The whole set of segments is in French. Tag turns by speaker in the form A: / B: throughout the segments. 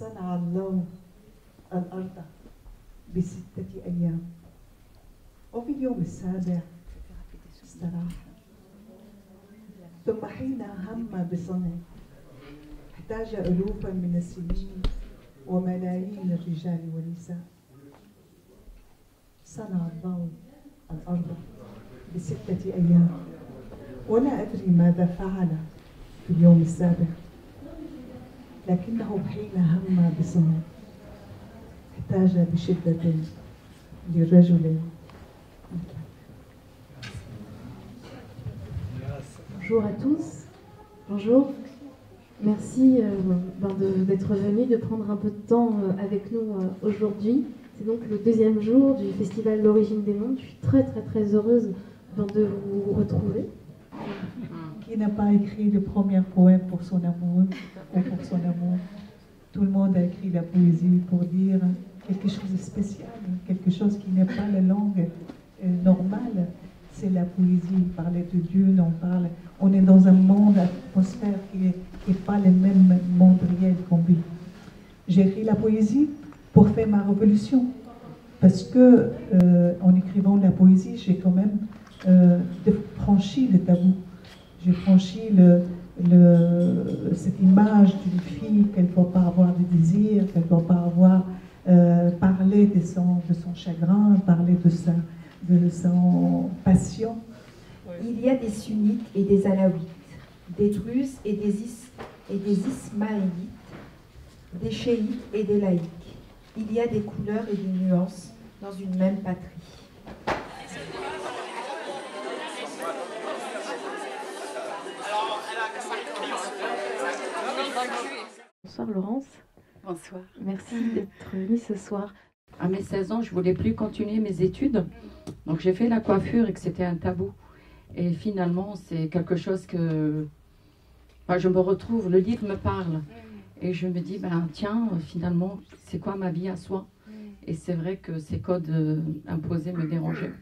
A: صنع الله الأرض ب6 أيام وفي اليوم السابع استراح. ثم حين هم بصنع احتاج ألوفا من السنين وملايين الرجال والنساء. صنع الله الأرض ب6 أيام ولا أدري ماذا فعل في اليوم السابع، لكنه حين هم بصنع احتاج بشدة لرجل.
B: Bonjour à tous. Bonjour. Merci d'être venus, de prendre un peu de temps avec nous aujourd'hui. C'est donc le deuxième jour du festival L'Origine des Mondes. Je suis très heureuse de vous retrouver.
A: Qui n'a pas écrit le premier poème pour son amour ou pour son amour? Tout le monde a écrit la poésie pour dire quelque chose de spécial, quelque chose qui n'est pas la langue normale. C'est la poésie. Parler de Dieu, on est dans un monde, atmosphère qui n'est pas le même monde réel qu'on vit. J'ai écrit la poésie pour faire ma révolution. Parce que en écrivant la poésie, j'ai quand même franchi le tabou. J'ai franchi cette image d'une fille qu'elle ne doit pas avoir de désir, qu'elle ne doit pas avoir parler de son chagrin, parler de son passion.
C: Il y a des sunnites et des alaouites, des druzes et des ismaélites, des chiites et des laïcs. Il y a des couleurs et des nuances dans une même patrie.
B: Bonsoir Laurence.
D: Bonsoir.
B: Merci d'être venue ce soir.
D: À mes 16 ans, je voulais plus continuer mes études. Donc j'ai fait la coiffure et que c'était un tabou. Et finalement, c'est quelque chose que je me retrouve, le livre me parle. Et je me dis, tiens, finalement, c'est quoi ma vie à soi? Et c'est vrai que ces codes imposés me dérangeaient.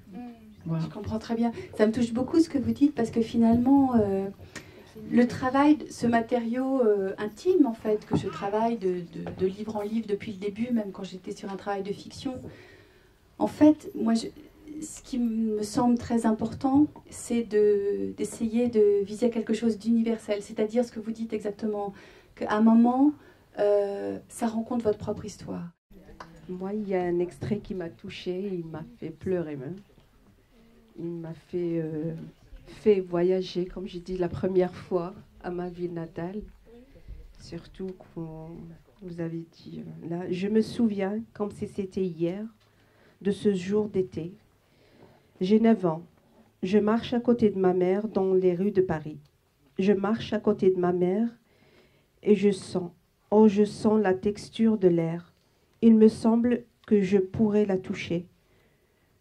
D: Voilà.
E: Je comprends très bien. Ça me touche beaucoup ce que vous dites parce que finalement, le travail, ce matériau intime en fait, que je travaille de livre en livre depuis le début, même quand j'étais sur un travail de fiction, en fait, moi, ce qui me semble très important, c'est d'essayer de viser quelque chose d'universel, c'est-à-dire ce que vous dites exactement, qu'à un moment, ça rencontre votre propre histoire.
F: Moi, il y a un extrait qui m'a touchée, il m'a fait pleurer même. Il m'a fait voyager, comme j'ai dit la première fois, à ma ville natale. Surtout quand vous avez dit là, je me souviens, comme si c'était hier, de ce jour d'été. J'ai 9 ans. Je marche à côté de ma mère dans les rues de Paris. Je marche à côté de ma mère et je sens la texture de l'air. Il me semble que je pourrais la toucher.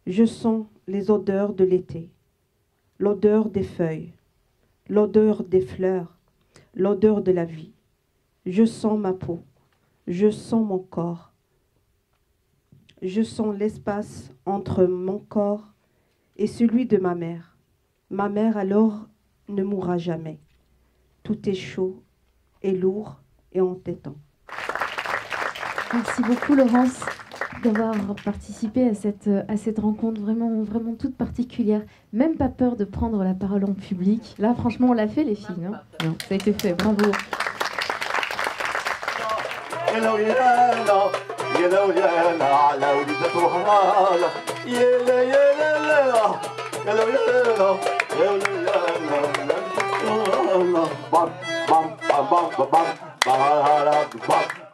F: Je sens les odeurs de l'été, l'odeur des feuilles, l'odeur des fleurs, l'odeur de la vie. Je sens ma peau, je sens mon corps. Je sens l'espace entre mon corps et celui de ma mère. Ma mère alors ne mourra jamais. Tout est chaud et lourd et entêtant.
B: Merci beaucoup Laurence d'avoir participé à cette rencontre vraiment toute particulière. Même pas peur de prendre la parole en public. Là franchement on l'a fait les filles. Hein, non, ça a été fait, bravo.
G: Bam, bam, bam, bam, bam, bam, bam, bam, bam, bam.